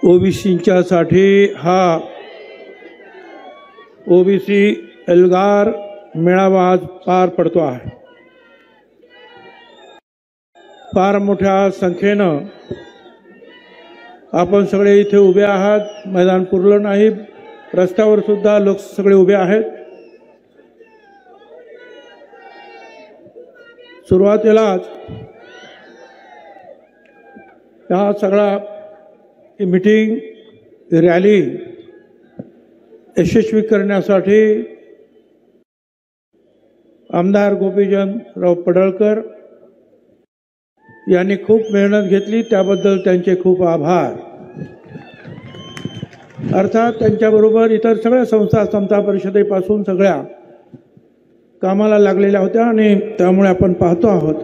ओबीसींच्यासाठी हा ओबीसी एल्गार मेळावा आज पार पडतो आहे। फार मोठ्या संख्येनं आपण सगळे इथे उभे आहात। मैदान पुरलं नाही, रस्त्यावर सुद्धा लोक सगळे उभे आहेत। सुरुवातीलाच हा सगळा मीटिंग रॅली यशस्वी करण्यासाठी आमदार गोपीचंदराव पडळकर यांनी खूप मेहनत घेतली, त्याबद्दल त्यांचे खूप आभार। अर्थात त्यांच्याबरोबर इतर सगळ्या संस्था समता परिषदेपासून सगळ्या कामाला लागलेल्या होत्या आणि त्यामुळे आपण पाहतो आहोत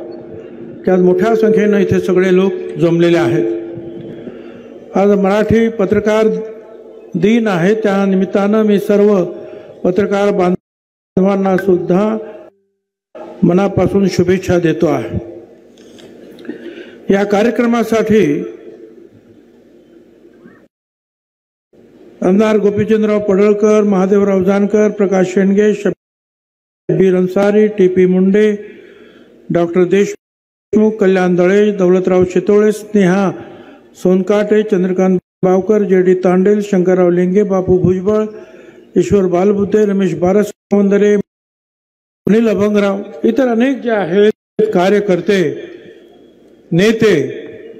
की आज मोठ्या संख्येनं इथे सगळे लोक जमलेले आहेत। आज मराठी पत्रकार दिन आहे, त्या निमित्तानं मी सर्व पत्रकार बांधवांना सुद्धा मनापासून शुभेच्छा देतो आहे। या कार्यक्रमासाठी आमदार गोपीचंदराव पडळकर, महादेवराव जानकर, प्रकाश शेंडगे, शब्बीर अन्सारी, टीपी मुंडे, डॉक्टर देशमुख, कल्याण दळे, दौलतराव शितोळे, स्नेहा सोनकाटे, चंद्रकांत बावकर, जेडी तांडेल, शंकरराव लेंगे, बापू भुजबळ, ईश्वर बालबुद्धे, रमेश बारसवंदरे, अनिल अभंगराव, इतर अनेक जे आहेत कार्यकर्ते नेते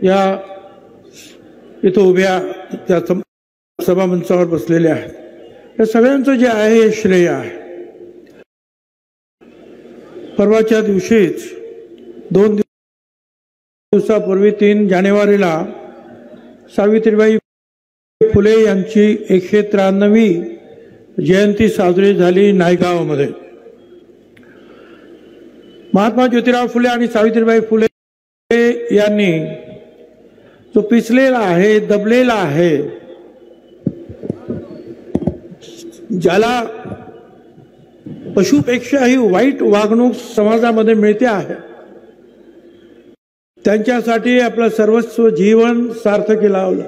या इथं उभ्या त्या सभामंचावर बसलेले आहेत। या सगळ्यांचं जे आहे हे श्रेय आहे। परवाच्या दिवशीच 2 दिवसापूर्वी 3 जानेवारीला सावित्रीबाई फुले यांची 193वी जयंती साजरी झाली नायगावमध्ये। महात्मा ज्योतिराव फुले आणि सावित्रीबाई फुले यांनी जो पिचलेला आहे, दबलेला आहे, ज्याला पशुपेक्षाही वाईट वागणूक समाजामध्ये मिळते आहे, त्यांच्यासाठी आपलं सर्वस्व जीवन सार्थकी लावलं।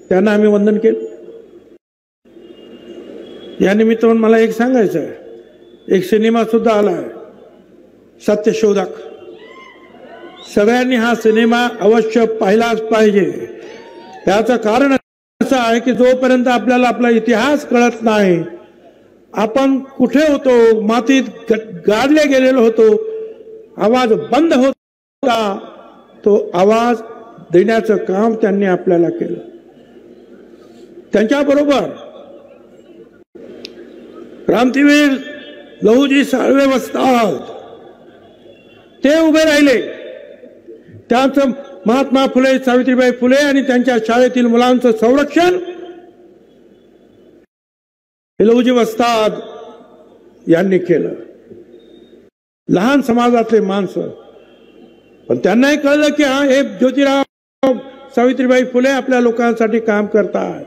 त्यांना आम्ही वंदन केलं। या निमित्तानं मला एक सांगायचं आहे, एक सिनेमा सुद्धा आला आहे, सत्यशोधक। सगळ्यांनी हा सिनेमा अवश्य पाहिलाच पाहिजे। याचं कारण असं आहे की जोपर्यंत आपल्याला आपला इतिहास कळत नाही, आपण कुठे होतो, मातीत गाडले गेलेलो होतो, आवाज बंद होता, तो आवाज देण्याचं काम त्यांनी आपल्याला केलं। त्यांच्याबरोबर क्रांतीवीर लहुजी साळवे वस्ताद ते उभे राहिले। त्यांचं महात्मा फुले, सावित्रीबाई फुले आणि त्यांच्या शाळेतील मुलांचं संरक्षण लहुजी वस्ताद यांनी केलं। लहान समाजातले माणसं, पण त्यांनाही कळलं की हा हे ज्योतिराव सावित्रीबाई फुले आपल्या लोकांसाठी काम करतात।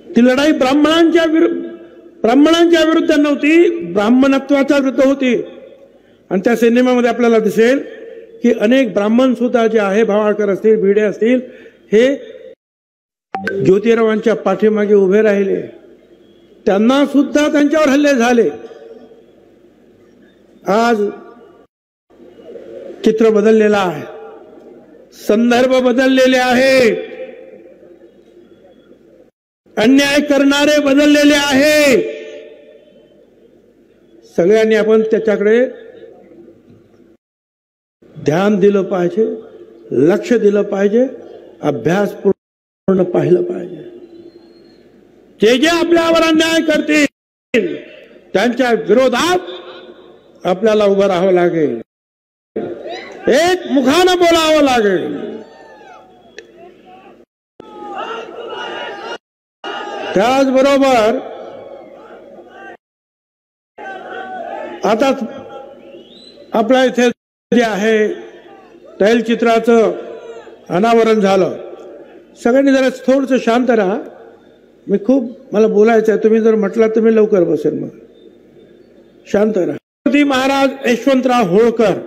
ती लढाई ब्राह्मणांच्या विरुद्ध नव्हती, ब्राह्मणत्वाच्या विरुद्ध होती। आणि त्या सिनेमामध्ये आपल्याला दिसेल की अनेक ब्राह्मण सुद्धा जे आहे, भावाळकर असतील, भिडे असतील, हे ज्योतिरावांच्या पाठीमागे उभे राहिले। त्यांना सुद्धा त्यांच्यावर हल्ले झाले। आज चित्र बदललेलं आहे, संदर्भ बदललेले आहेत, अन्याय करणारे बदललेले आहेत। सगळ्यांनी आपण त्याच्याकडे ध्यान दिलं पाहिजे, लक्ष दिलं पाहिजे, अभ्यास पूर्ण पाहिलं पाहिजे। जे आपल्यावर अन्याय करतील त्यांच्या विरोधात आपल्याला उभं राहावं लागेल, एक मुखानं बोलावं लागेल। त्याचबरोबर आता आपल्या इथे जे आहे तैलचित्राचं अनावरण झालं। सगळ्यांनी जरा थोडंसं शांत राहा, मला बोलायचं आहे, तुम्ही जर म्हटलं तर मी लवकर बसेल। मग शांत राहा। महाराज यशवंतराव होळकर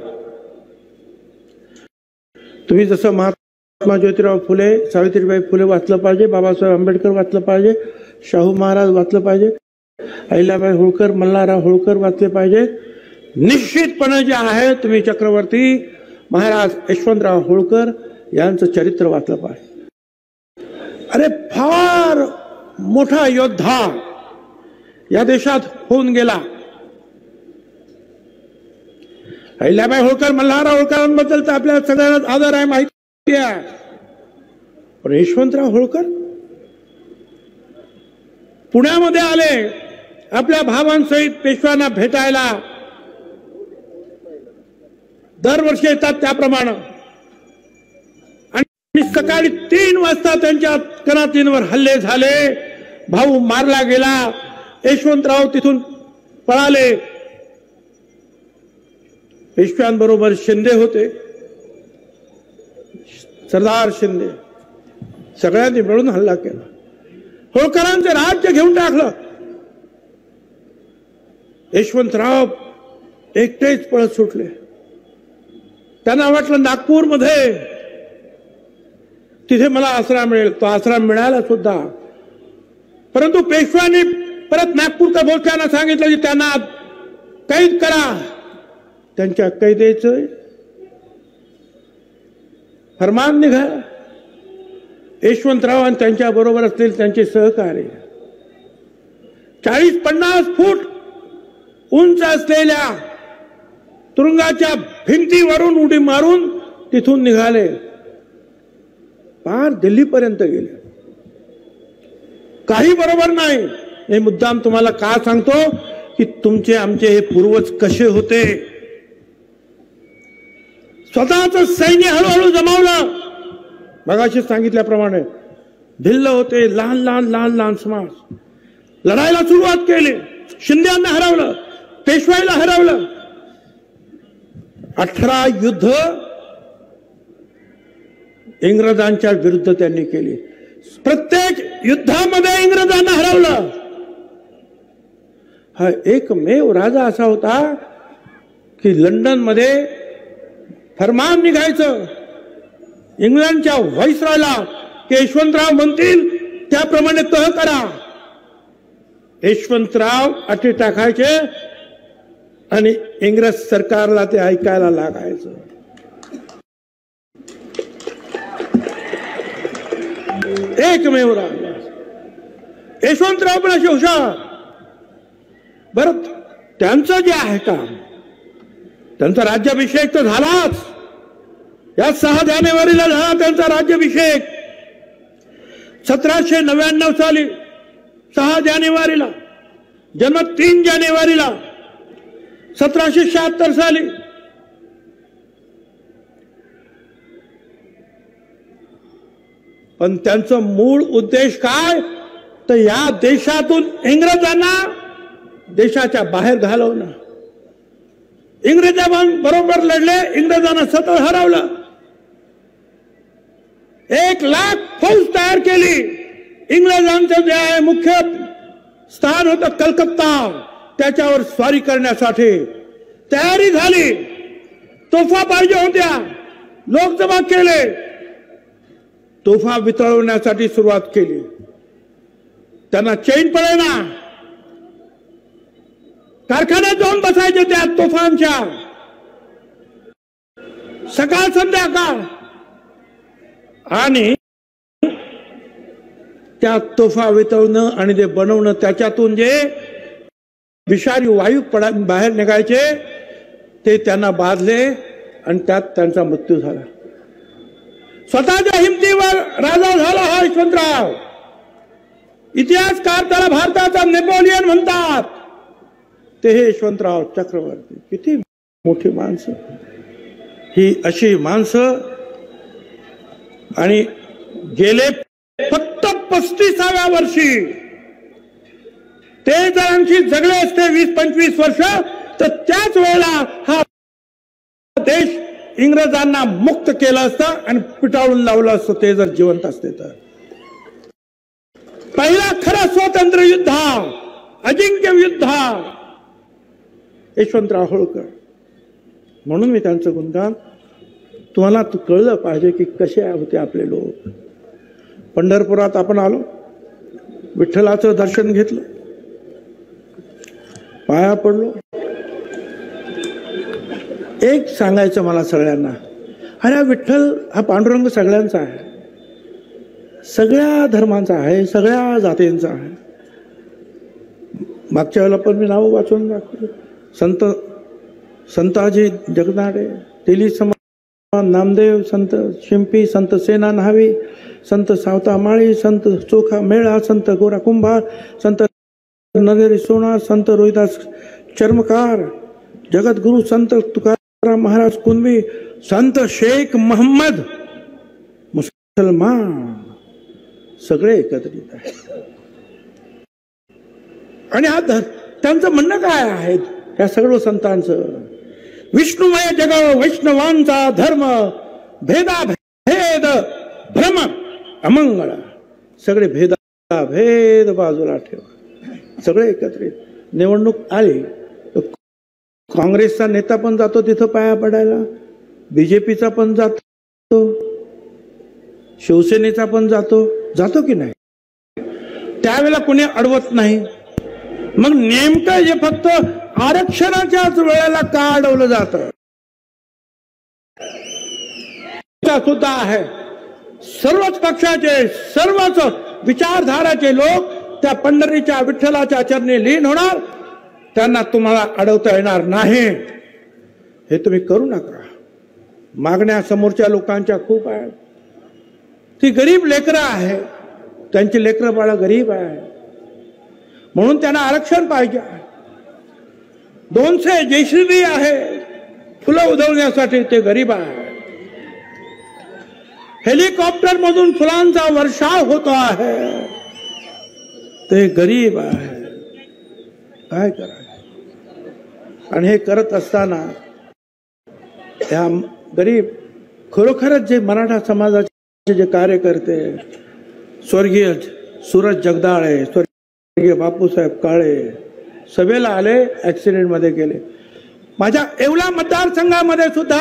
तुम्ही जसं महात्मा ज्योतिराव फुले, सावित्रीबाई फुले वाचलं पाहिजे, बाबासाहेब आंबेडकर वाचलं पाहिजे, शाहू महाराज वाचलं पाहिजे, अहिल्याबाई होळकर, मल्हारराव होळकर वाचले पाहिजे, निश्चितपणे जे आहे तुम्ही चक्रवर्ती महाराज यशवंतराव होळकर यांचं चरित्र वाचलं पाहिजे. अरे फार मोठा योद्धा या देशात होऊन गेला. अहिल्याबाई होळकर, मल्हारराव होळकरांबद्दल तर आपल्याला सगळ्यांना आदर आहे, माहिती आहे. पण यशवंतराव होळकर पुण्यामध्ये आले आपल्या भावांसहित पेशव्यांना भेटायला. दरवर्षी येतात त्याप्रमाणे. आणि सकाळी 3 वाजता त्यांच्या कनातींवर हल्ले झाले, भाऊ मारला गेला, यशवंतराव तिथून पळाले. पेशव्यांबरोबर शिंदे होते, सरदार शिंदे, सगळ्यांनी मिळून हल्ला केला. होळकरांचे राज्य घेऊन टाकलं. यशवंतराव एकटेच पळत सुटले. त्यांना वाटलं नागपूरमध्ये तिथे मला आसरा मिळेल. तो आसरा मिळाला सुद्धा. परंतु पेशव्यांनी परत नागपूरच्या बोलक्यांना सांगितलं की त्यांना कैद करा. त्यांच्या कैदेचं फरमान निघालं. यशवंतराव आणि त्यांच्या बरोबर असलेले त्यांचे सहकारी 40-50 फूट उंच असलेल्या तुरुंगाच्या भिंतीवरून उडी मारून तिथून निघाले. पार दिल्लीपर्यंत गेले. काही बरोबर नाही. हे मुद्दाम तुम्हाला का सांगतो की तुमचे आमचे हे पूर्वज कसे होते. स्वतःच सैन्य हळूहळू जमावलं. मगाशी सांगितल्याप्रमाणे भिल्ल होते, लहान लहान लहान लहान समाज. लढायला सुरुवात केली. शिंद्यांना हरवलं, पेशवाईला हरवलं. 18 युद्ध इंग्रजांच्या विरुद्ध त्यांनी केली. प्रत्येक युद्धामध्ये इंग्रजांना हरवलं. हा एकमेव राजा असा होता की लंडनमध्ये फरमान निघायचं इंग्लंडच्या व्हाईसरॉयला की यशवंतराव म्हणतील त्याप्रमाणे तह करा. यशवंतराव अटी टाकायचे आणि इंग्रज सरकारला ते ऐकायला लागायचं. एकमेव राजा. यशवंतराव पण असे हुशार. बरं, त्यांचं जे आहे काम, त्यांचा राज्याभिषेक तर झालाच. या 6 जानेवारीला झाला त्यांचा राज्याभिषेक. 1799 साली 6 जानेवारीला. जन्म 3 जानेवारीला 1776 साली. पण त्यांचं मूळ उद्देश काय, तर या देशातून इंग्रजांना देशाच्या बाहेर घालवणं. इंग्रजांबरोबर लढले, इंग्रजांना सतत हरवलं. 1 लाख फौज तयार केली. इंग्रजांचं जे आहे मुख्य स्थान होतं कलकत्ता, त्याच्यावर स्वारी करण्यासाठी तयारी झाली. तोफा पाहिजे होत्या, लोक जमा केले. तोफा वितळवण्यासाठी सुरुवात केली. त्यांना चैन पडेना. कारखान्यात जाऊन बसायचे त्या तोफांच्या. सकाळ संध्याकाळ. आणि त्या तोफा वितळणं आणि ते बनवणं, त्याच्यातून जे विषारी वायू बाहेर निघायचे ते त्यांना बाधले आणि त्यात त्यांचा मृत्यू झाला. स्वतःच्या हिमतीवर राजा झाला हा यशवंतराव. इतिहासकार त्याला भारताचा नेपोलियन म्हणतात. ते हे यशवंतराव चक्रवर्ती. किती मोठी माणसं ही, अशी माणसं. आणि गेले फक्त 35व्या वर्षी ते जर आणखी जगले असते 20-25 वर्ष, तर त्याच वेळेला हा देश इंग्रजांना मुक्त केलं असतं आणि पिटाळून लावलं असतं ते जर जिवंत असते तर. पहिला खरा स्वातंत्र्य युद्ध, अजिंक्य युद्ध यशवंतराव होळकर. म्हणून मी त्यांचं गुणगान तुम्हाला कळलं पाहिजे की कसे होते आपले लोक. पंढरपुरात आपण आलो, विठ्ठलाचं दर्शन घेतलं, पाया पडलो. एक सांगायचं मला सगळ्यांना, अरे विठ्ठल हा पांडुरंग सगळ्यांचा आहे, सगळ्या धर्मांचा आहे, सगळ्या जातींचा आहे. मागच्या वेळेला पण मी नाव वाचून दाखवलं. संताजी जगनाडे, तेली समाज नामदेव, संत शिंपी, संत सेना न्हावी, संत सावता माळी, संत चोखा मेळा, संत गोरा कुंभार, संत नरेरी सोनार, संत रोहिदास चर्मकार, जगद्गुरु संत तुकाराम महाराज कुंभी, संत शेख मोहम्मद मुसलमान, सगळे एकत्रित आहेत. आणि त्यांचं म्हणणं काय आहे या सर्व संतांचं? विष्णुमय जग वैष्णवांचा धर्म, भेदाभेद भ्रम अमंगळ. सगळे भेद बाजूला ठेवा, सगळे एकत्रित. निवडणूक आली तर काँग्रेसचा नेता पण जातो तिथं पाया पडायला, बीजेपीचा पण जातो, शिवसेनेचा पण जातो की नाही? त्यावेळेला कोणी अडवत नाही. मग नेमकं जे फक्त आरक्षणाच्याच वेळेला का अडवलं जातं? सुद्धा आहे. सर्वच पक्षाचे, सर्वच विचारधाराचे लोक त्या पंढरीच्या विठ्ठलाच्या चरणी लीन होणार. त्यांना तुम्हाला अडवता येणार नाही. हे तुम्ही करू नका. मागण्या समोरच्या लोकांच्या खूप आहेत. ती गरीब लेकरं आहे, त्यांची लेकरं बाळा गरीब आहे, म्हणून त्यांना आरक्षण पाहिजे. 200 JCB आहे फुलं उधळण्यासाठी, ते गरीब आहे. हेलिकॉप्टर मधून फुलांचा वर्षाव होतो आहे, ते गरीब आहे. काय करायचं? आणि हे करत असताना त्या गरीब, खरोखरच जे मराठा समाजाचे जे कार्यकर्ते, स्वर्गीय सूरज जगदाळे, स्वर्गीय बापूसाहेब काळे सभेला आले, ऍक्सिडेंट मध्ये गेले. माझ्या येवला मतदारसंघामध्ये सुद्धा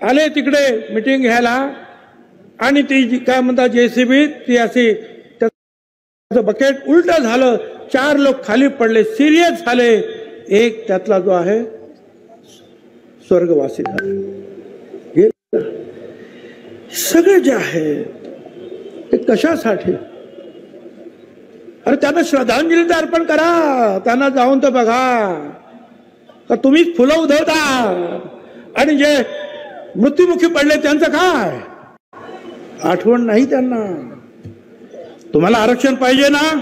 आले तिकडे मीटिंग घ्यायला. आणि ती जी काय म्हणतात JCB, ती अशी त्याचं बकेट उलट झालं, 4 लोक खाली पडले, सिरियस झाले. एक त्यातला जो आहे स्वर्गवासी झाले. सगळे जे आहे ते कशासाठी? अरे त्यांना श्रद्धांजली तर अर्पण करा, त्यांना जाऊन तर बघा का तुम्हीच फुलं उधळता. आणि जे मृत्युमुखी पडले त्यांचं काय आठवण नाही त्यांना? तुम्हाला आरक्षण पाहिजे ना,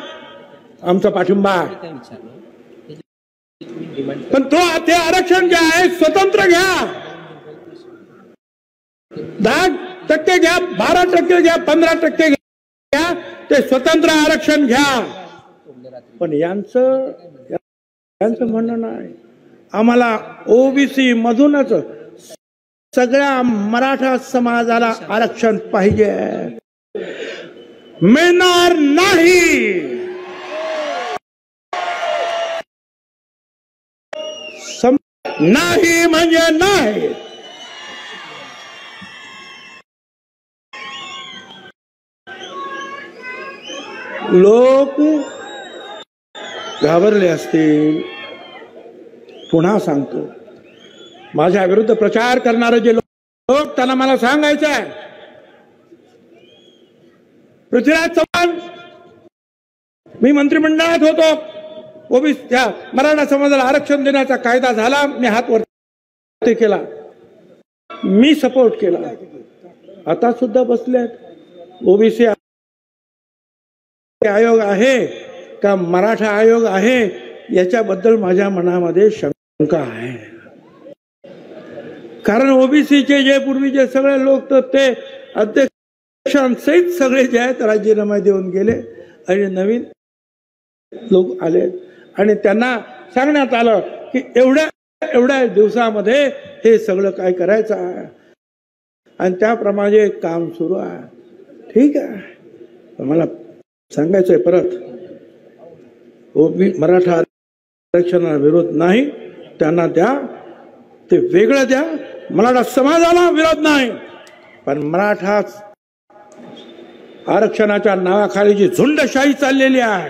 आमचा पाठिंबा. पण ते आरक्षण जे आहे स्वतंत्र घ्या. 10% घ्या, 12% घ्या, 15% घ्या, ते स्वतंत्र आरक्षण घ्या. पण यांचं म्हणणं नाही, आम्हाला OBC मधूनच सगळ्या मराठा समाजाला आरक्षण पाहिजे. मिळणार नाही. नाही म्हणजे नाही. लोक घाबरले असतील. पुन्हा सांगतो, माझ्या विरुद्ध प्रचार करणारे जे लोक, त्यांना मला सांगायचं आहे, पृथ्वीराज चव्हाण, मी मंत्रिमंडळात होतो, OBC त्या मराठा समाजाला आरक्षण देण्याचा कायदा झाला, मी हात वरती केला, मी सपोर्ट केला. आता सुद्धा बसलेत. OBC आयोग आहे का मराठा आयोग आहे याच्याबद्दल माझ्या मनामध्ये शंका आहे. कारण OBCचे जे पूर्वीचे सगळे लोक तर ते अध्यक्षांसहित सगळे जे आहेत राजीनामा देऊन गेले आणि नवीन लोक आले. आणि त्यांना सांगण्यात आलं की एवढ्या दिवसामध्ये हे सगळं काय करायचं आहे, आणि त्याप्रमाणे काम सुरू आहे. ठीक आहे, मला सांगायचंय परत, मराठा आरक्षणाला विरोध नाही, त्यांना द्या, ते वेगळं द्या, मराठा समाजाला विरोध नाही, पण मराठा आरक्षणाच्या नावाखाली जी झुंडशाही चाललेली आहे,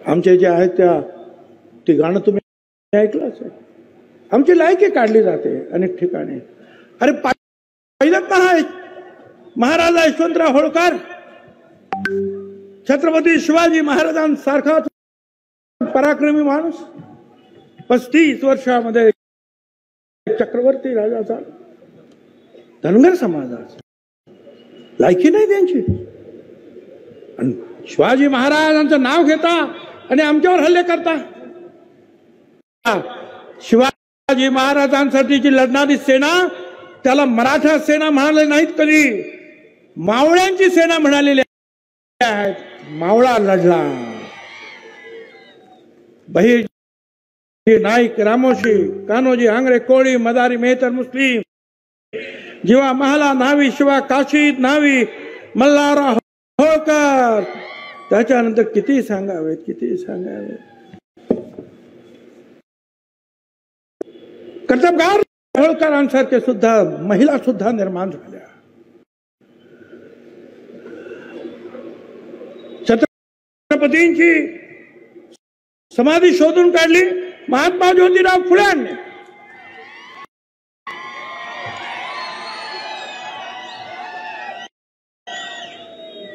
आमचे जे आहेत ती गाणं तुम्ही ऐकलं असेल, आमची लायकी काढली जाते अनेक ठिकाणी. अरे पाहिलं ना, महाराजा यशवंतराव होळकर छत्रपती शिवाजी महाराजांसारखा पराक्रमी माणूस 35 वर्षामध्ये चक्रवर्ती राजाचा, धनगर समाजाचा लायकी नाही त्यांची. आणि शिवाजी महाराजांचं नाव घेता आणि आमच्यावर हल्ले करता. शिवाजी महाराजांसाठीची लढणारी सेना त्याला मराठा सेना म्हणाले नाहीत, कधी मावळ्यांची सेना म्हणालेली आहेत. मावळा लढला, बहिर्जी नाईक, रामोशी, कान्होजी, आंग्रे, कोळी, मदारी, मेहतर, मुस्लिम, जीवा महाला न्हावी, शिवा काशीद न्हावी, मल्हारराव होळकर. त्याच्यानंतर किती सांगावेत. कर्तबगार होळकरांसारखे सुद्धा महिला सुद्धा निर्माण झाल्या. छत्रपतींची समाधी शोधून काढली महात्मा ज्योतिराव फुल्यांनी.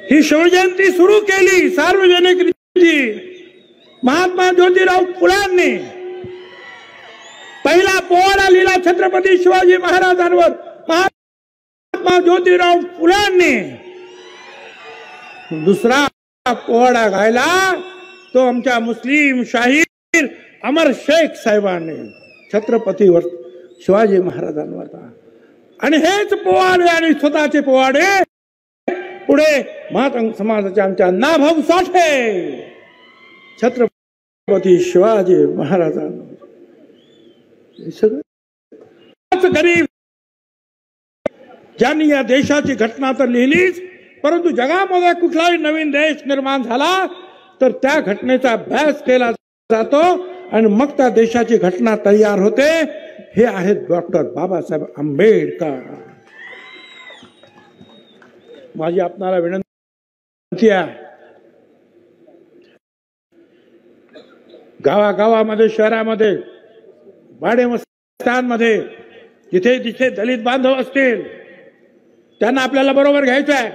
ही शिवजयंती सुरू केली सार्वजनिक रीती महात्मा ज्योतिराव फुल्यांनी. पहिला पोवाडा लिहिला छत्रपती शिवाजी महाराजांवर महात्मा ज्योतिराव फुल्यांनी. दुसरा पोवाडा गायला तो आमच्या मुस्लिम शाहीर अमर शेख साहेबांनी छत्रपतीवर शिवाजी महाराजांवर. आणि हेच पोवाडे आणि स्वतःचे पोवाडे पुढे मातंग समाजाच्या आमच्या नाभाऊ साठे छत्रपती शिवाजी महाराजांवर. सगळं गरीब ज्यांनी या देशाची घटना तर लिहिलीच, परंतु जगामध्ये कुठलाही नवीन देश निर्माण झाला तर त्या घटनेचा अभ्यास केला जातो आणि मग त्या देशाची घटना तयार होते. हे आहेत डॉक्टर बाबासाहेब आंबेडकर. माझी आपणाला विनंती आहे, गावागावामध्ये, शहरामध्ये, भाडेमस्तानमध्ये जिथे जिथे दलित बांधव असतील त्यांना आपल्याला बरोबर घ्यायचं आहे.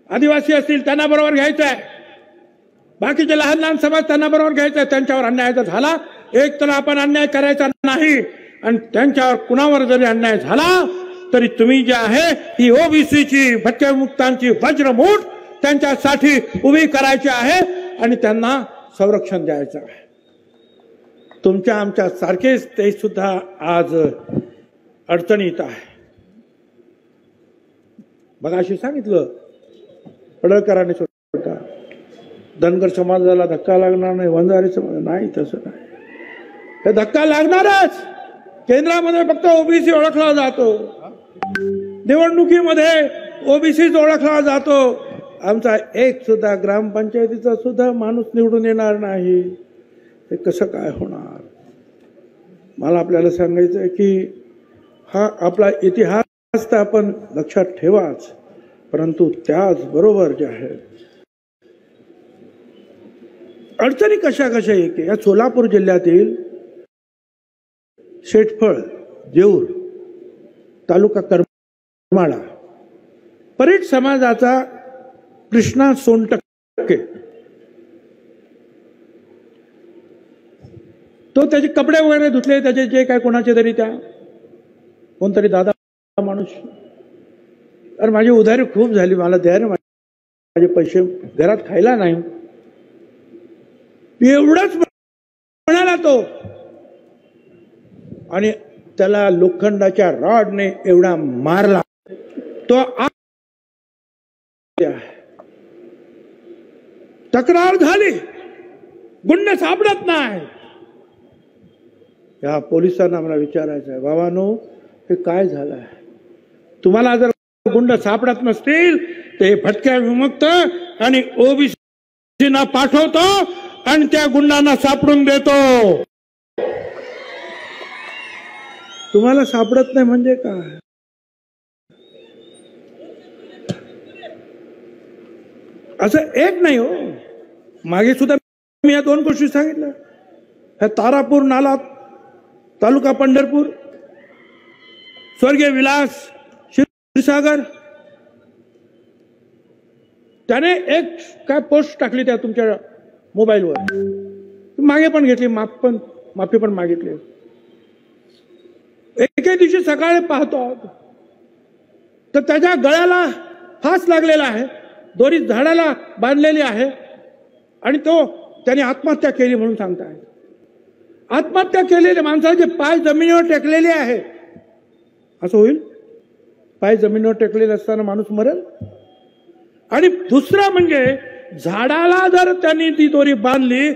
आदिवासी असतील त्यांना बरोबर घ्यायचं आहे. बाकीचे लहान लहान समाज त्यांना बरोबर घ्यायचं आहे. त्यांच्यावर अन्याय जर झाला, एक तर आपण अन्याय करायचा नाही, आणि त्यांच्यावर कुणावर जरी अन्याय झाला तरी तुम्ही जे आहे ही ओबीसीची भटक्यामुक्तांची वज्रमूठ त्यांच्यासाठी उभी करायची आहे आणि त्यांना संरक्षण द्यायचं आहे. तुमच्या आमच्या सारखेच ते सुद्धा आज अडचणीत आहे. बघा, अशी सांगितलं पडळकरांनी सुद्धा, धनगर समाजाला धक्का लागणार नाही, वंजारी समाज नाही, तसं नाही. हे धक्का लागणारच. केंद्रामध्ये फक्त ओबीसी ओळखला जातो, निवडणुकीमध्ये ओबीसीच ओळखला जातो. आमचा एक सुद्धा ग्रामपंचायतीचा सुद्धा माणूस निवडून येणार नाही. हे कसं काय होणार? मला आपल्याला सांगायचं आहे की हा आपला इतिहास तर आपण लक्षात ठेवाच, परंतु त्याचबरोबर जे आहे अडचणी कशा कशा येते. या सोलापूर जिल्ह्यातील शेटफळ, जेऊर तालुका करमाळा परीट समाजाचा कृष्णा सोनटक्के, तो त्याचे कपडे वगैरे धुतले, त्याचे जे काय कोणाचे तरी त्या कोणतरी दादा माणूस, अरे माझी उधारी खूप झाली, मला द्या रे, माझे पैसे घरात खायला नाही, एवढंच म्हणाला तो. आणि त्याला लोखंडाच्या रॉडने एवढा मारला. तो तक्रार झाली, गुंड सापडत नाही. या पोलिसांना मला विचारायचं आहे, बाबांनो हे काय झालंय? तुम्हाला जर गुंड सापडत नसतील ते भटक्या विमुक्त आणि ओबीसीना पाठवतो आणि त्या गुंडांना सापडून देतो. तुम्हाला सापडत नाही म्हणजे काय? असं एक नाही हो, मागे सुद्धा मी या 2 गोष्टी सांगितल्या. ह्या तारापूर नाला, तालुका पंढरपूर, स्वर्गीय विलास क्षीरसागर, त्याने एक काय पोस्ट टाकली त्या तुमच्या मोबाईलवर, मागे पण घेतली, माफी पण मागितली. एके दिवशी सकाळी पाहतो तर त्याच्या गळ्याला फास लागलेला आहे, दोरी झाडाला बांधलेली आहे आणि त्याने आत्महत्या केली म्हणून सांगताय. आत्महत्या केलेले माणसाचे पाय जमिनीवर टेकलेले आहे. असं होईल? पाय जमिनीवर टेकलेले असताना माणूस मरेल? आणि दुसरा म्हणजे झाडाला जर त्यांनी ती दोरी बांधली,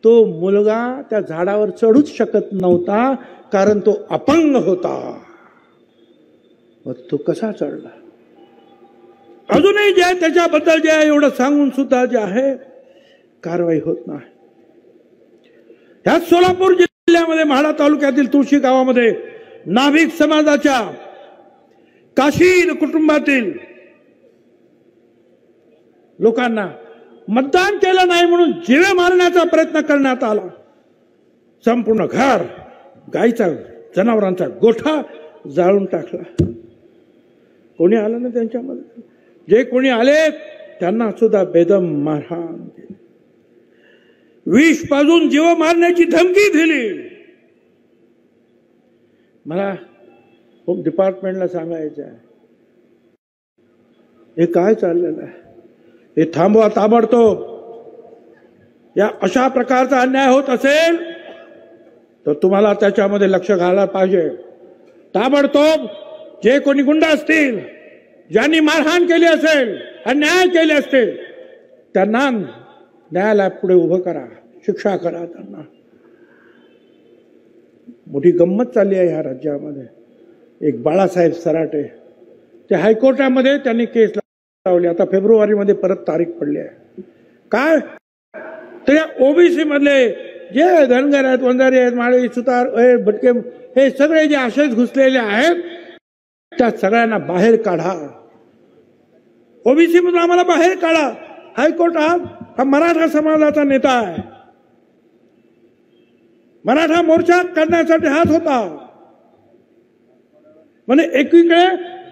तो मुलगा त्या झाडावर चढूच शकत नव्हता, कारण तो अपंग होता. मग तो कसा चढला? अजूनही जे आहे त्याच्याबद्दल जे आहे एवढं सांगून सुद्धा जे आहे कारवाई होत नाही. ह्या सोलापूर जिल्ह्यामध्ये म्हाडा तालुक्यातील तुळशी गावामध्ये नाभिक समाजाच्या काशीद कुटुंबातील लोकांना मतदान केलं नाही म्हणून जीवे मारण्याचा प्रयत्न करण्यात आला. संपूर्ण घर, गाईचा, जनावरांचा गोठा जाळून टाकला. कोणी आलं ना त्यांच्यामध्ये? जे कोणी आले त्यांना सुद्धा बेदम मारहाण केली, विष पाजून जीव मारण्याची धमकी दिली. मला होम डिपार्टमेंटला सांगायचं आहे, हे काय चाललेलं आहे? हे थांबवा ताबडतोब. या अशा प्रकारचा अन्याय होत असेल तर तुम्हाला त्याच्यामध्ये लक्ष घालायला पाहिजे. ताबडतोब जे कोणी गुंड असतील, ज्यांनी मारहाण केली असेल, अन्याय केले असतील, त्यांना न्यायालयात पुढे उभं करा, शिक्षा करा त्यांना. मोठी गंमत चालली आहे ह्या राज्यामध्ये. एक बाळासाहेब सराटे, ते हायकोर्टामध्ये त्यांनी केस लावली. आता फेब्रुवारीमध्ये परत तारीख पडली आहे. काय तर या ओबीसी मधले जे धनगर आहेत, वंजारी आहेत, माळी, सुतार, भटके, हे सगळे जे असेच घुसलेले आहेत, त्या सगळ्यांना बाहेर काढा. ओबीसी मधून आम्हाला बाहेर काढा. हायकोर्ट हा मराठा समाजाचा नेता आहे. मराठा मोर्चा करण्यासाठी हात होता. म्हणजे एकीकडे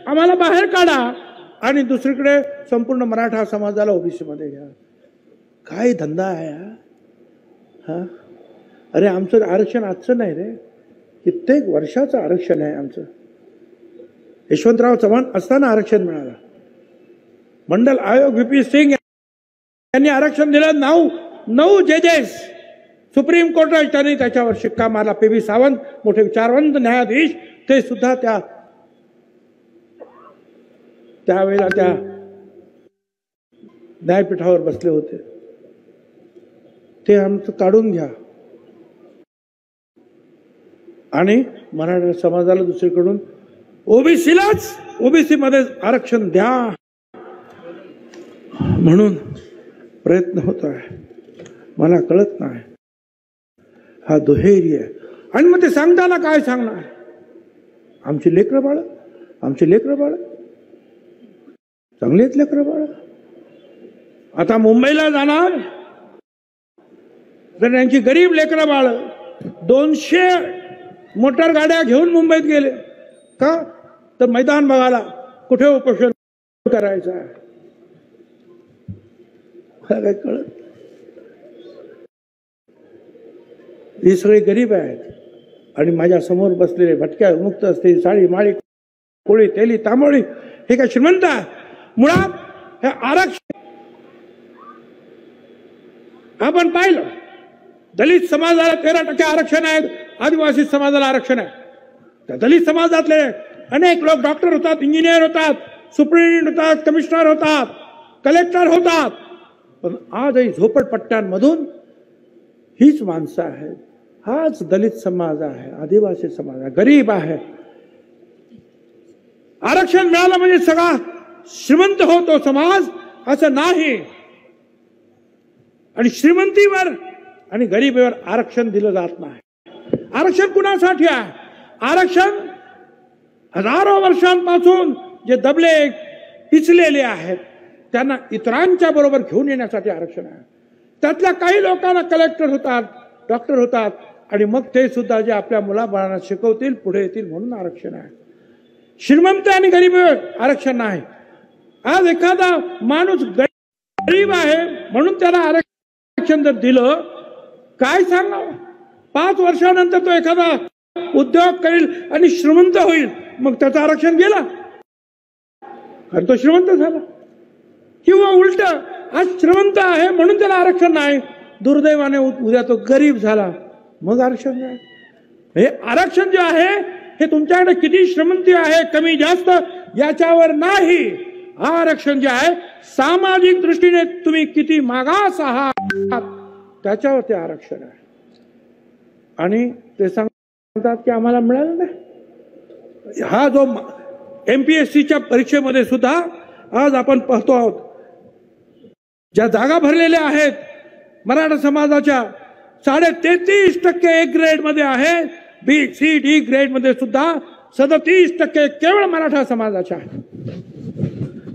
आम्हाला बाहेर काढा आणि दुसरीकडे संपूर्ण मराठा समाजाला ओबीसी मध्ये घ्या. काय धंदा आहे हा? अरे आमचं आरक्षण आजचं नाही रे, कित्येक वर्षाचं आरक्षण आहे आमचं. यशवंतराव चव्हाण असताना आरक्षण मिळालं. मंडल आयोग व्हीपी सिंग यांनी आरक्षण दिलं. 9 जजेस सुप्रीम कोर्ट त्यांनी त्याच्यावर शिक्का मारला. पी बी सावंत मोठे विचारवंत न्यायाधीश, ते सुद्धा त्यावेळेला त्या न्यायपीठावर बसले होते. ते आमचं काढून घ्या आणि मराठा समाजाला दुसरीकडून ओबीसी मध्ये आरक्षण द्या म्हणून प्रयत्न होत आहे. मला कळत नाही हा दुहेरी आहे. आणि मग ते सांगताना काय सांगणार? आमची लेकरं बाळ, चांगली आहेत लेकरं बाळ. आता मुंबईला जाणार तर त्यांची गरीब लेकरं बाळ 200 मोटर गाड्या घेऊन मुंबईत गेले. का तर मैदान बघायला, कुठे उपोषण करायचं आहे. काय कळत? हे सगळे गरीब आहेत आणि माझ्या समोर बसलेले भटक्या, मुक्त असतील, साळी, माळी, कोळी, तेली, तांबोळी, हे काय श्रीमंत आहे? मुळात हे आरक्षण आपण पाहिलं. दलित समाजाला 13% आरक्षण आहे, आदिवासी समाजाला आरक्षण आहे. त्या दलित समाजातले अनेक लोक डॉक्टर होतात, इंजिनियर होतात, सुप्रिंटेंडेंट होतात, कमिशनर होतात, कलेक्टर होतात. पण आजही झोपडपट्ट्यांमधून हीच माणसं आहेत. हाच दलित समाज आहे, आदिवासी समाज आहे, गरीब आहे. आरक्षण मिळालं म्हणजे सगळा श्रीमंत होतो समाज, असं नाही. आणि श्रीमंतीवर आणि गरिबीवर आरक्षण दिलं जात नाही. आरक्षण कुणासाठी आहे? आरक्षण हजारो वर्षांपासून जे दबले पिचलेले आहेत त्यांना इतरांच्या बरोबर घेऊन येण्यासाठी आरक्षण आहे. त्यातल्या काही लोकांना कलेक्टर होतात, डॉक्टर होतात आणि मग ते सुद्धा जे आपल्या मुलाबाळांना शिकवतील, पुढे येतील म्हणून आरक्षण आहे. श्रीमंत आणि गरीब आरक्षण नाही. आज एखादा माणूस गरीब आहे म्हणून त्याला आरक्षण जर दिलं, काय सांगावं? 5 वर्षानंतर तो एखादा उद्योग करेल आणि श्रीमंत होईल, मग त्याचं आरक्षण गेला आणि तो श्रीमंत झाला. किंवा उलट, आज श्रीमंत आहे म्हणून त्याला आरक्षण नाही, दुर्दैवाने उद्या तो गरीब झाला, मग आरक्षण नाही. हे आरक्षण जे आहे हे तुमच्याकडे किती श्रीमंती आहे, कमी जास्त याच्यावर नाही. आरक्षण जे आहे सामाजिक दृष्टीने तुम्ही किती मागास आहात त्याच्यावर ते आरक्षण आहे. आणि ते सांगतात की आम्हाला मिळालं नाही. हा जो MPSCच्या परीक्षेमध्ये सुद्धा आज आपण पाहतो आहोत, ज्या जागा भरलेल्या आहेत मराठा समाजाच्या 33.5% A ग्रेड मध्ये आहे, B, C, D ग्रेड मध्ये सुद्धा 37% केवळ मराठा समाजाच्या आहेत.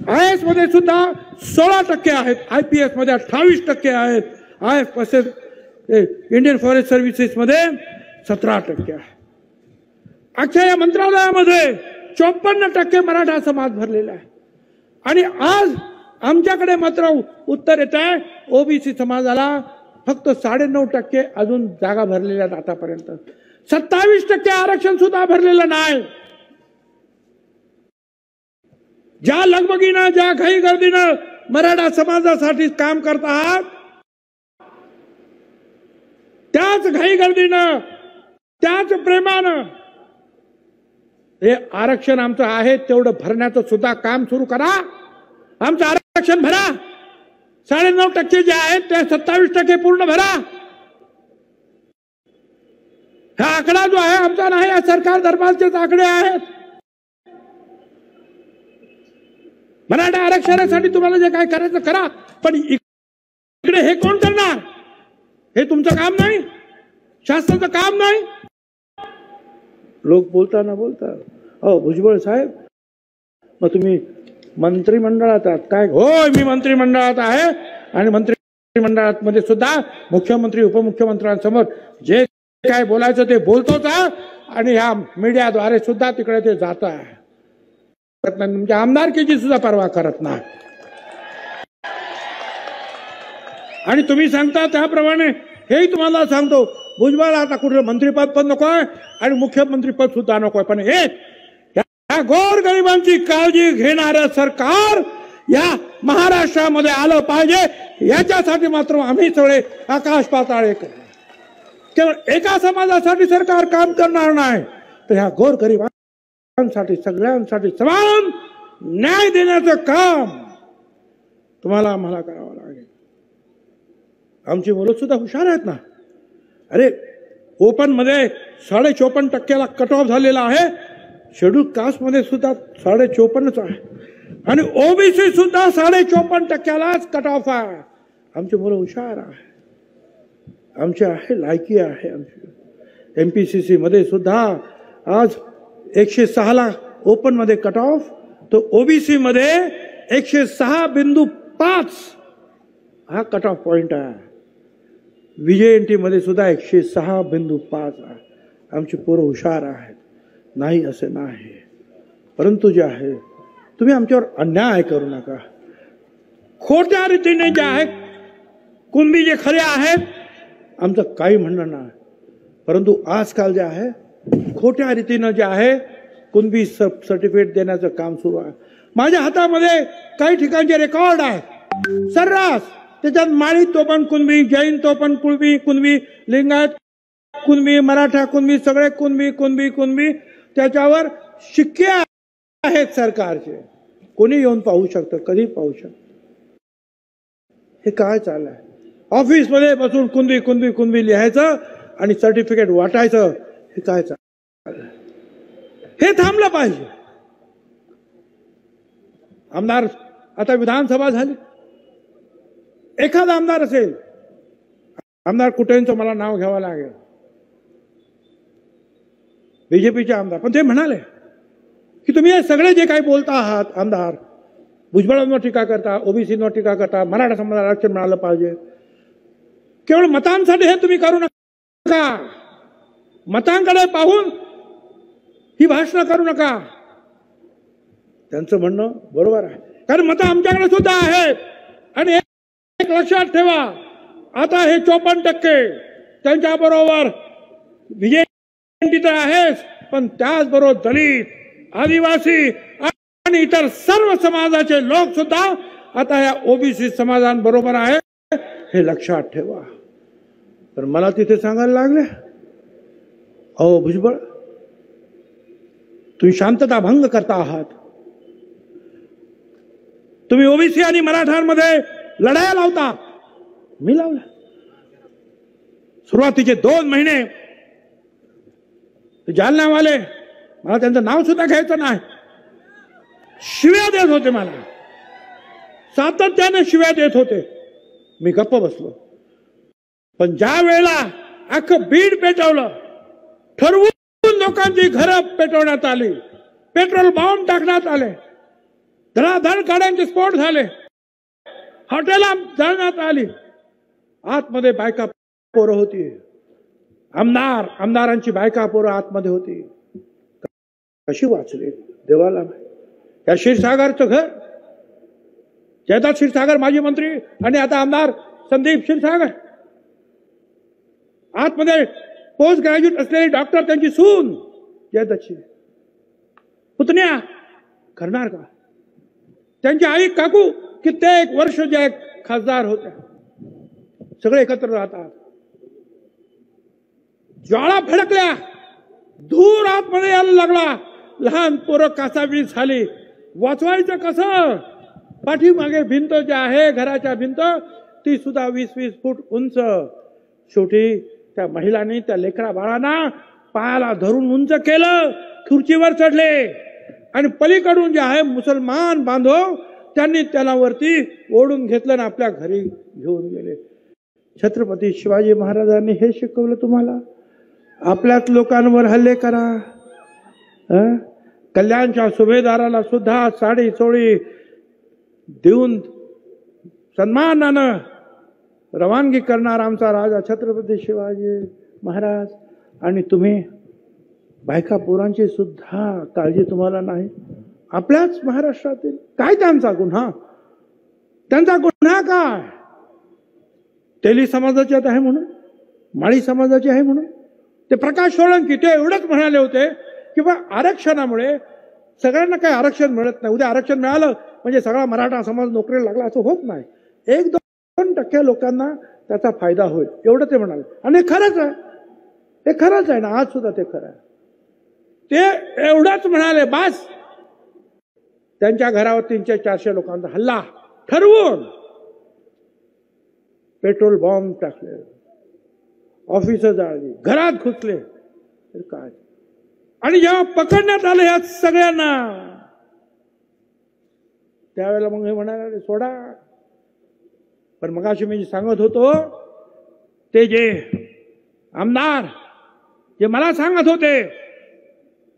IAS मध्ये सुद्धा 16% आहेत, IPS मध्ये 28% आहेत, IF इंडियन फॉरेस्ट सर्व्हिसेस मध्ये 17% आहे. अख्ख्या या मंत्रालयामध्ये 54% मराठा समाज भरलेला आहे. आणि आज आमच्याकडे मात्र उत्तर येत आहे ओबीसी समाजाला फक्त 9.5% अजून जागा भरलेल्या आहेत आतापर्यंत. 27% आरक्षण सुद्धा भरलेलं नाही. ज्या लगबगीनं, ज्या घाई गर्दीनं मराठा समाजासाठी काम करत आहात, त्याच घाई गर्दीनं, त्याच प्रेमानं हे आरक्षण आमचं आहे तेवढं भरण्याचं सुद्धा काम सुरू करा. आमचं आरक्षण भरा. 9.5% जे आहेत ते 27% पूर्ण भरा. हा आकडा जो आहे आमचा नाही, या सरकार दरबारचेच आकडे आहेत. मराठा आरक्षणासाठी तुम्हाला जे काय करायचं करा, पण इकडे हे कोण करणार? हे तुमचं काम नाही, शासनाचं काम नाही. लोक बोलता, हो भुजबळ साहेब मग तुम्ही मंत्रिमंडळात आहात काय? होय, मी मंत्रिमंडळात आहे आणि मंत्रिमंडळात मध्ये सुद्धा मुख्यमंत्री उपमुख्यमंत्र्यांसमोर जे काय बोलायचं ते बोलतोच आणि ह्या मीडियाद्वारे सुद्धा तिकडे ते जात आहे. तुमच्या आमदारकीची सुद्धा पर्वा करत नाही. आणि तुम्ही सांगता त्याप्रमाणे हेही तुम्हाला सांगतो, भुजबळ आता कुठलं मंत्रिपद पण नकोय आणि मुख्यमंत्रीपद सुद्धा नकोय, पण हे या गोरगरिबांची काळजी घेणारं सरकार या महाराष्ट्रामध्ये आलं पाहिजे. याच्यासाठी मात्र आम्ही सगळे आकाश पाताळ एक. केवळ एका समाजासाठी सरकार काम करणार नाही, तर ह्या गोरगरिबांसाठी सगळ्यांसाठी समान न्याय देण्याचं काम तुम्हाला आम्हाला करावं लागेल. आमची मुलं सुद्धा हुशार आहेत ना. अरे ओपन मध्ये 54.5%ला कट ऑफ झालेला आहे, शेड्यूल कास्ट मध्ये सुद्धा 54.5% आहे आणि ओबीसी सुद्धा 54.5%लाच कट ऑफ आहे. आमची मुलं हुशार आहे, आमची आहे लायकी आहे. आमची MPSC मध्ये सुद्धा आज 106ला ओपन मध्ये कट ऑफ, तो ओबीसी मध्ये 106.5 हा कट ऑफ पॉइंट आहे. VJNT मध्ये सुद्धा 106.5 आहे. आमची पोरं हुशार आहेत, नाही असे नाही. परंतु जे आहे तुम्ही आमच्यावर अन्याय करू नका. खोट्या रीतीने जे आहे कुणबी जे खरे आहेत आमचं काही म्हणणं नाही, परंतु आजकाल जे आहे खोट्या रीतीनं जे आहे कुणबी सर्टिफिकेट देण्याचं काम सुरू आहे. माझ्या हातामध्ये काही ठिकाणचे रेकॉर्ड आहे सर्रास. त्याच्यात माळी तो पण कुणबी, जैन तो पण कुणबी, लिंगायत कुणबी, मराठा कुणबी, सगळे कुणबी. त्याच्यावर शिक्के आहेत सरकारचे. कोणी येऊन पाहू शकतं, कधी पाहू शकतं. हे काय चाललंय? ऑफिस मध्ये बसून कुणबी लिहायचं आणि सर्टिफिकेट वाटायचं. हे काय चाललंय? हे थांबलं पाहिजे. आमदार आता विधानसभा झाली, एखादा आमदार असेल, आमदार कुठेंचं मला नाव घ्यावं लागेल, बीजेपीचे आमदार. पण ते म्हणाले की तुम्ही हे सगळे जे काही बोलता आहात आमदार, भुजबळांवर टीका करता, ओबीसीवर टीका करता, मराठा समाजाला आरक्षण मिळालं पाहिजे, केवळ मतांसाठी हे तुम्ही करू नका. मतांकडे पाहून ही भाषणं करू नका. त्यांचं म्हणणं बरोबर आहे, कारण मतं आमच्याकडे सुद्धा आहेत. आणि एक लक्षात ठेवा, आता हे 54% त्यांच्याबरोबर विजय तर आहेच, पण त्याचबरोबर दलित, आदिवासी आणि इतर सर्व समाजाचे लोक सुद्धा आता या ओबीसी समाजांबरोबर आहे, हे लक्षात ठेवा. तर मला तिथे सांगायला लागले, अहो भुजबळ, तुम्ही शांतता भंग करता आहात. तुम्ही ओबीसी आणि मराठ्यांमध्ये लढाया लावता. मी लावला. सुरुवातीचे 2 महिने जालन्यावाले, मला त्यांचं नाव सुद्धा घ्यायचं नाही, शिव्या देत होते. मला सातत्याने शिव्या देत होते. मी गप्प बसलो. पण ज्या वेळेला अख्खं बीड पेटवलं, ठरवून लोकांची घरं पेटवण्यात आली, पेट्रोल बॉम्ब टाकण्यात आले, धडाधड गाड्यांचे स्फोट झाले, हॉटेला जाळण्यात आली, आतमध्ये बायका पोरं होती, आमदारांची बायका पोरं आतमध्ये होती. कशी वाचली देवाला. या क्षीरसागरचं घर, जयदत्त क्षीरसागर माजी मंत्री आणि आता आमदार संदीप क्षीरसागर, आतमध्ये पोस्ट ग्रॅज्युएट असलेले डॉक्टर, त्यांची सून जयदत्तची पुतण्या करणार का. त्यांची आई काकू कित्येक वर्ष जे खासदार होत्या, सगळे एकत्र राहतात. ज्वाळा भडकल्या, धूर आतमध्ये यायला लागला, लहान पोरं कासावीस झाली. वाचवायचं कसं. पाठीमागे भिंत जी आहे, घराच्या भिंत, ती सुद्धा 20-20 फूट उंच. शेवटी त्या महिलांनी त्या लेकरा बाळांना पायाला धरून उंच केलं, खुर्चीवर चढले आणि पलीकडून जे आहे मुसलमान बांधव, त्यांनी त्याला वरती ओढून घेतलं आणि आपल्या घरी घेऊन गेले. छत्रपती शिवाजी महाराजांनी हे शिकवलं तुम्हाला. आपल्याच लोकांवर हल्ले करा. कल्याणच्या सुभेदाराला सुद्धा साडी चोळी देऊन सन्मानानं रवानगी करणार आमचा राजा छत्रपती शिवाजी महाराज. आणि तुम्ही बायका पोरांची सुद्धा काळजी तुम्हाला नाही. आपल्याच महाराष्ट्रातील काय त्यांचा गुन्हा. त्यांचा गुन्हा काय. तेली समाजाचे आहे म्हणून, माळी समाजाचे आहे म्हणून. ते प्रकाश सोळंकी ते एवढंच म्हणाले होते की बा आरक्षणामुळे सगळ्यांना काही आरक्षण मिळत नाही, उद्या आरक्षण मिळालं म्हणजे सगळा मराठा समाज नोकरीला लागला, असं होत नाही. 1-2% लोकांना त्याचा फायदा होईल, एवढं ते म्हणाले. आणि खरंच आहे, हे खरंच आहे ना, आज सुद्धा ते खरं आहे. ते एवढंच म्हणाले बास. त्यांच्या घरावर 300-400 लोकांचा हल्ला, ठरवून पेट्रोल बॉम्ब टाकले, ऑफिसं जाळली, घरात घुसले. काय. आणि जेव्हा पकडण्यात आलं ह्या सगळ्यांना, त्यावेळेला मग हे म्हणाले सोडा. पण मगाशी मी सांगत होतो, ते जे आमदार जे मला सांगत होते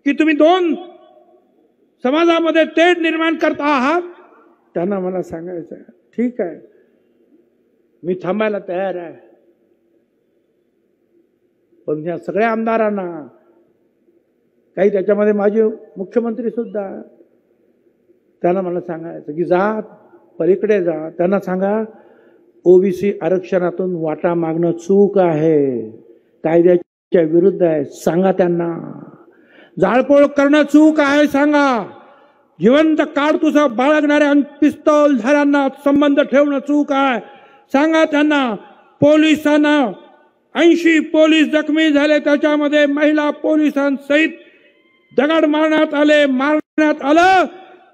की तुम्ही 2 समाजामध्ये तेढ निर्माण करता आहात, त्यांना मला सांगायचं आहे, ठीक आहे, मी थांबायला तयार आहे. पण या सगळ्या आमदारांना, काही त्याच्यामध्ये माझे मुख्यमंत्री सुद्धा, त्यांना मला सांगायचं की जा पलीकडे जा. त्यांना सांगा ओबीसी आरक्षणातून वाटा मागणं चूक आहे, कायद्याच्या विरुद्ध आहे. सांगा त्यांना. जाळपोळ करणं चूक आहे सांगा. जिवंत काडतुसा बाळगणाऱ्या पिस्तौलधाऱ्यांना संबंध ठेवणं चूक आहे सांगा त्यांना. पोलिसांना 80 पोलीस जखमी झाले, त्याच्यामध्ये महिला पोलिसांसहित दगड मारण्यात आलं.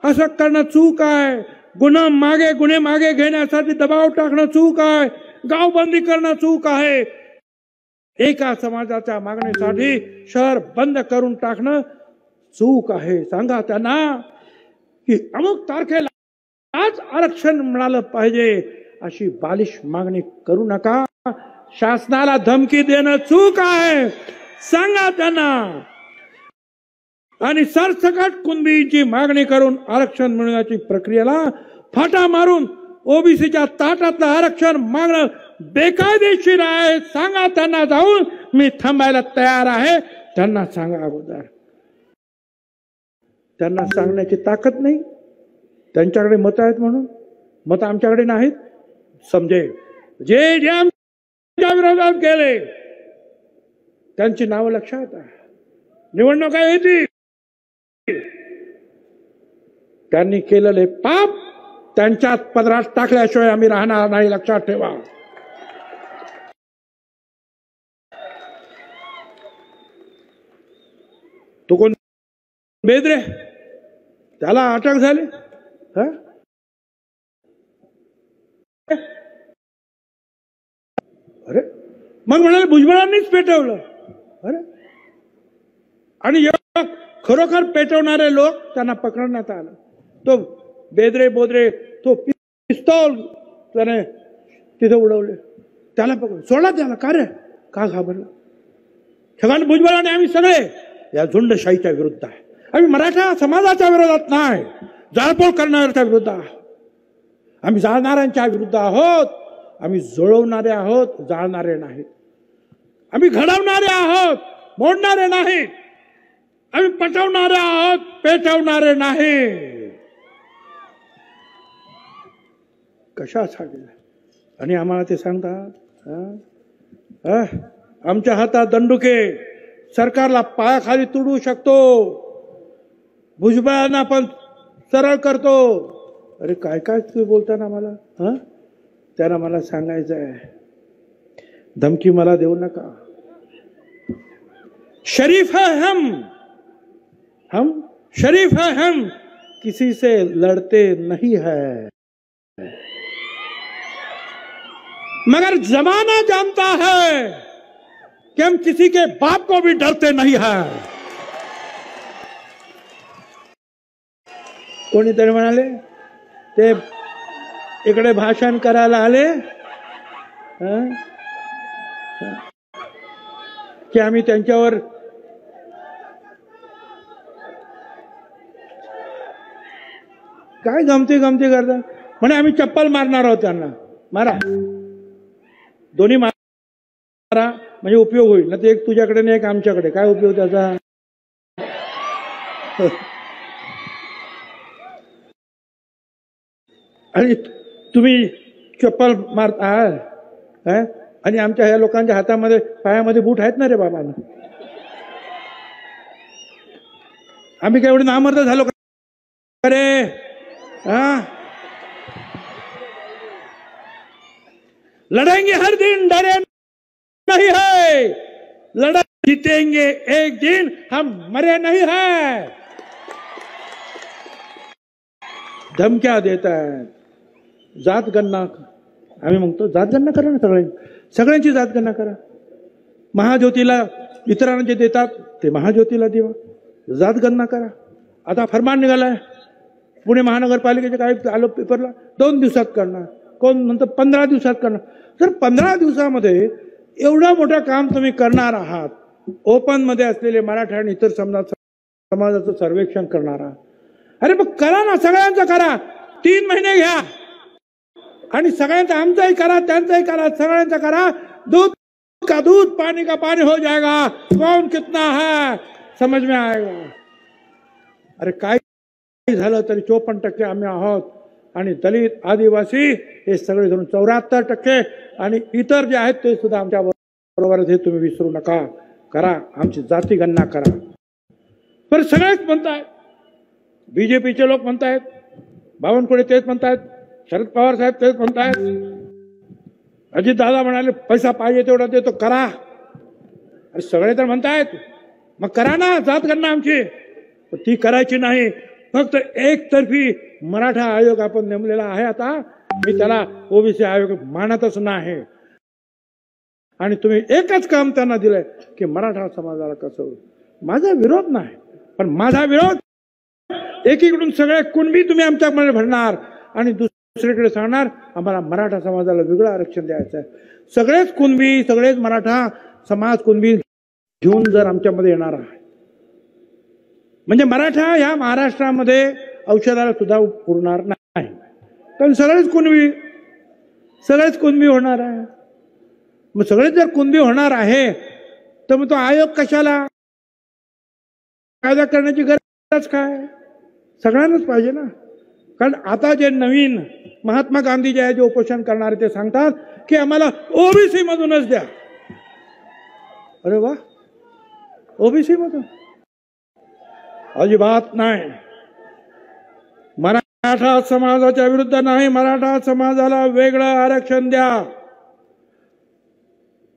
असं करणं चूक आहे. गुन्हे मागे घेण्यासाठी दबाव टाकणं चूक आहे. गावबंदी करणं चूक आहे. एका समाजाच्या मागणीसाठी शहर बंद करून टाकणं चूक आहे. सांगा त्यांना की अमुक तारखेलाच आरक्षण मिळालं पाहिजे, अशी बालिश मागणी करू नका. शासनाला धमकी देणं चूक आहे सांगा त्यांना. आणि सरसकट कुणबीची मागणी करून आरक्षण मिळवण्याची प्रक्रियेला फाटा मारून ओबीसीच्या ताटातलं आरक्षण मागणं बेकायदेशीर आहे. सांगा त्यांना, जाऊन मी थांबायला तयार आहे. त्यांना सांगा अगोदर. त्यांना सांगण्याची ताकद नाही. त्यांच्याकडे मतं आहेत म्हणून, मतं आमच्याकडे नाहीत. समजेल जे जे आमच्या विरोधात गेले त्यांची नावं लक्षात आहे. निवडणुका येतील. त्यांनी केलेले पाप त्यांच्यात पदरात टाकल्याशिवाय आम्ही राहणार नाही. लक्षात ठेवा. तो कोण बेदरे, त्याला अटक झाली. अरे मग म्हणाले भुजबळांनीच पेटवलं. अरे आणि खरोखर पेटवणारे लोक त्यांना पकडण्यात आलं. तो बेदरे बोदरे तो पिस्तौल त्याने तिथे उडवले. त्याला पकड सोडला. त्याला का रे, का घाबरला? छगन भुजबळ आणि आम्ही सगळे या झुंडशाहीच्या विरुद्ध आहे. आम्ही मराठा समाजाच्या विरोधात नाही, जाळपोळ करणाऱ्याच्या विरुद्ध आहोत. आम्ही जाळणाऱ्यांच्या विरुद्ध आहोत. आम्ही जुळवणारे आहोत, जाळणारे नाहीत. आम्ही घडवणारे आहोत, मोडणारे नाहीत. आम्ही पटवणारे आहोत, पेटवणारे नाही. कशासाठी? आणि आम्हाला ते सांगतात आमच्या हातात दंडुके, सरकारला पायाखाली तुडवू शकतो, भुजबळांना पण सरळ करतो. अरे काय काय तुम्ही बोलता ना मला. त्यांना मला सांगायचं आहे, धमकी मला देऊ नका. शरीफ है हम शरीफ है हम, किसी से लड़ते नहीं है, मगर जमाना जानता है कि हम किसी के बाप को भी डरते नहीं है. कोणीतरी म्हणाले ते इकडे भाषण करायला आले की आम्ही त्यांच्यावर काय गमती करतात. म्हणे आम्ही चप्पल मारणार आहोत त्यांना. मारा, दोन्ही मारा, म्हणजे उपयोग होईल ना. ते एक तुझ्याकडे नाही, एक आमच्याकडे. काय उपयोग त्याचा? आणि तुम्ही चप्पल मारता आणि आमच्या ह्या लोकांच्या हातामध्ये पायामध्ये बूट आहेत ना रे बाबा. आम्ही काय एवढे नामर्द झालो का रे? लड़ेंगे हर दिन, डरे नहीं है. लड़ा जीतेंगे एक दिन, हम मरे नहीं है. धमक्या देता है. जातगणना आम्ही म्हणतो, जातगणना करा ना. सगळ्यांची जातगणना करा. महाज्योतीला इतरांना जे देतात ते महाज्योतीला देवा. जातगणना करा. आता फरमान निघालाय पुणे महानगरपालिकेचे, काय आलं पेपरला, 2 दिवसात करणार, कोण म्हणतं 15 दिवसात करणार. तर 15 दिवसामध्ये एवढं मोठं काम तुम्ही करणार आहात. ओपन मध्ये असलेले मराठा आणि इतर समाजाचं सर्वेक्षण करणार आहात. अरे मग करा ना, सगळ्यांचं करा. 3 महिने घ्या आणि सगळ्यांचं, आमचंही करा, त्यांचंही करा, सगळ्यांचं करा. दूध का दूध, पानी का पानी हो जाएगा. कौन कितना है समझ में आएगा. अरे काय झालं तरी 54% आम्ही आहोत आणि दलित, आदिवासी हे सगळे धरून 74% आणि इतर जे आहेत ते सुद्धा आमच्या बरोबरच. हे तुम्ही विसरू नका. करा, आमची जाती गणना करा. पण सगळेच म्हणतायत, बीजेपीचे लोक म्हणतायत, बावनकुळे तेच म्हणतायत, शरद पवार साहेब तेच म्हणतायत, अजित दादा म्हणाले पैसा पाहिजे तेवढा देतो, करा. अरे सगळे तर म्हणतायत, मग करा ना जातगणना आमची. ती करायची नाही, फक्त एकतर्फी मराठा आयोग आपण नेमलेला आहे. आता मी त्याला ओबीसी आयोग मानतच नाही. आणि तुम्ही एकच काम त्यांना दिलंय की मराठा समाजाला कसं होईल. माझा विरोध नाही, पण माझा विरोध एकीकडून सगळे कुणबी तुम्ही आमच्यामध्ये भरणार आणि दुसरीकडे सांगणार आम्हाला मराठा समाजाला वेगळं आरक्षण द्यायचं आहे. सगळेच कुणबी, सगळेच मराठा समाज कुणबी घेऊन जर आमच्यामध्ये येणार आहे म्हणजे मराठा ह्या महाराष्ट्रामध्ये औषधाला सुद्धा पुरणार नाही, कारण सगळेच कुणबी होणार आहे. मग सगळेच जर कुणबी होणार आहे तर मग तो आयोग कशाला, कायदा करण्याची गरज काय? सगळ्यांनाच पाहिजे ना. कारण आता जे नवीन महात्मा गांधी जे आहे, जे उपोषण करणारे, ते सांगतात की आम्हाला ओबीसी मधूनच द्या. अरे वा, ओबीसी मधून? अजिबात नाही. मराठा समाजाच्या विरुद्ध नाही, मराठा समाजाला वेगळं आरक्षण द्या.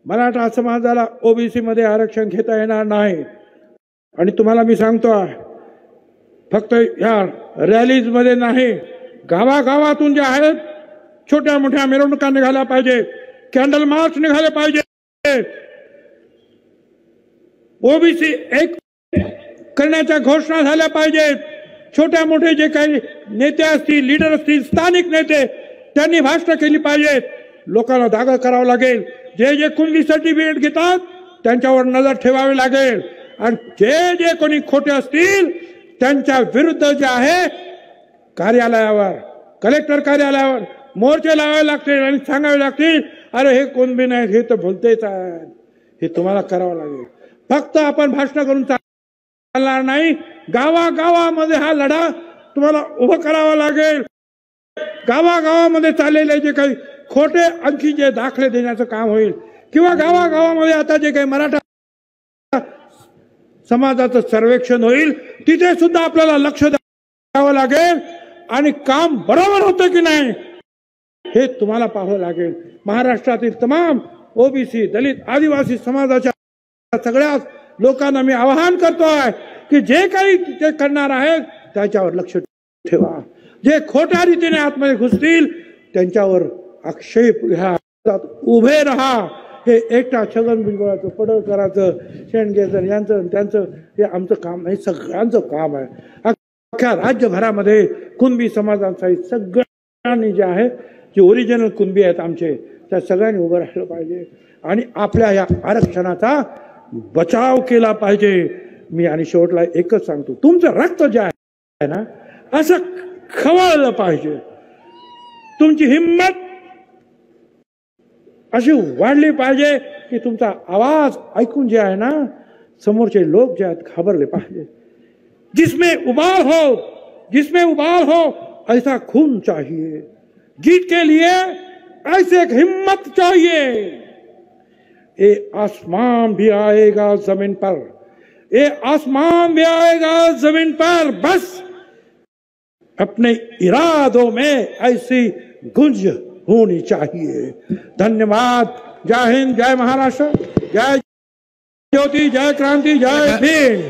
मराठा समाजाला ओबीसी मध्ये आरक्षण घेता येणार नाही. आणि तुम्हाला मी सांगतो, फक्त ह्या रॅलीज मध्ये नाही, गावागावातून जे आहेत छोट्या मोठ्या मिरवणुका निघाल्या पाहिजे, कॅन्डल मार्च निघाले पाहिजे, ओबीसी एक करण्याच्या घोषणा झाल्या पाहिजेत. छोट्या मोठे जे काही नेते असतील, लीडर असतील, स्थानिक नेते, त्यांनी भाषणं केली पाहिजेत. लोकांना जागा करावं लागेल. जे जे कुणबी सर्टिफिकेट घेतात त्यांच्यावर नजर ठेवावी लागेल. आणि जे जे कोणी खोटे असतील त्यांच्या विरुद्ध जे आहे कार्यालयावर, कलेक्टर कार्यालयावर मोर्चे लावावे लागतील आणि सांगावे लागतील, अरे हे कुणबी नाही, हे तर भलतेच आहे. हे तुम्हाला करावं लागेल. फक्त आपण भाषण करून चालणार नाही. गावागावामध्ये हा लढा तुम्हाला उभं करावा लागेल. गावागावामध्ये चाललेले जे काही खोटे आणखी जे दाखले देण्याचं काम होईल, किंवा गावागावामध्ये आता जे काही मराठा समाजाचं सर्वेक्षण होईल, तिथे सुद्धा आपल्याला लक्ष द्यावं लागेल. आणि काम बरोबर होतं की नाही हे तुम्हाला पाहावं लागेल. महाराष्ट्रातील तमाम ओबीसी, दलित, आदिवासी समाजाच्या सगळ्या लोकांना मी आवाहन करतोय की जे काही ते करणार आहेत त्याच्यावर लक्ष ठेवा. जे खोट्या रीतीने आतमध्ये घुसतील त्यांच्यावर आक्षेप घ्या. उभे राहा. हे एकटा छगन भुजबळाचं, पडळकरांचं, शेंडगेचं, यांचं त्यांचं हे आमचं काम नाही, सगळ्यांचं काम आहे. अख्ख्या राज्यभरामध्ये कुणबी समाजाचा सगळ्यांनी जे आहे, जे ओरिजिनल कुणबी आहेत आमचे, त्या सगळ्यांनी उभं राहिलं पाहिजे आणि आपल्या या आरक्षणाचा बचाव केला पाहिजे. मी आणि शेवटला एकच सांगतो, तुमचं रक्त जे आहे ना असं खवळलं पाहिजे. तुमची हिम्मत अशी वाढली पाहिजे की तुमचा आवाज ऐकून जे आहे ना समोरचे लोक जे आहेत घाबरले पाहिजे. जिसमें उबाल हो ऐसा खून चाहिए. जीत के लिए ऐसे एक हिम्मत चाहिए. ये आसमान भी आएगा जमीन पर, ये आसमान भी आएगा जमीन पर, बस अपने इरादों में ऐसी गुंज होनी चाहिए. धन्यवाद. जय हिंद, जय महाराष्ट्र, जय ज्योति, जय क्रांति, जय भीम.